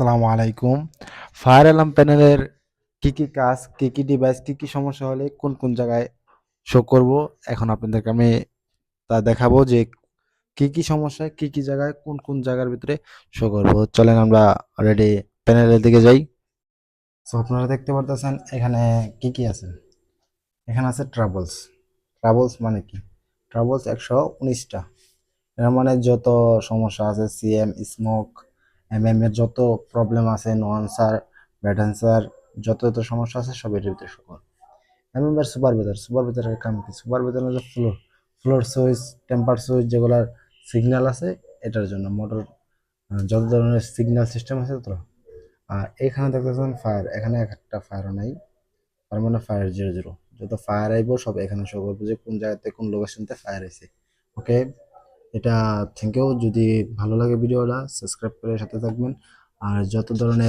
আসসালামু আলাইকুম। Fire alarm প্যানেলের কি কাজ, কি ডিভাইস, কি সমস্যা হলে কোন জায়গায় শো করব, এখন আপনাদেরকে আমি তা দেখাবো যে কি সমস্যা, কি জায়গায়, কোন জায়গার ভিতরে শো করব। চলেন আমরা অলরেডি প্যানেলের দিকে যাই। সো আপনারা দেখতে পারতেছেন এখানে কি আছে। এখানে আছে ট্রাবলস। ট্রাবলস মানে কি? ট্রাবলস 119টা। এর মানে যত সমস্যা আছে, সিএম, স্মোক, এর যত প্রবলেম আছে, নো আনসার, ব্যাড আনসার, যত সমস্যা আছে সব এর ভিতরে শো করে। এর সুপারভাইজারের কাম কি? সুপারভাইজারের যে ফ্লোর সুইচ, টেম্পার সুইচ, যেগুলার সিগন্যাল আছে, এটার জন্য মোটর যত ধরনের সিগন্যাল সিস্টেম আছে তো। আর এখানে দেখতেছেন ফায়ার, এখানে একটা ফায়ারও নাই, তার মানে ফায়ার 00। যত ফায়ার আইব সব এখানে শো করবে যে কোন জায়গাতে, কোন লোকেশনতে ফায়ার হয়েছে। ওকে, এটা থ্যাংক ইউ। যদি ভালো লাগে ভিডিওটা, সাবস্ক্রাইব করে সাথে থাকবেন। আর যত ধরনের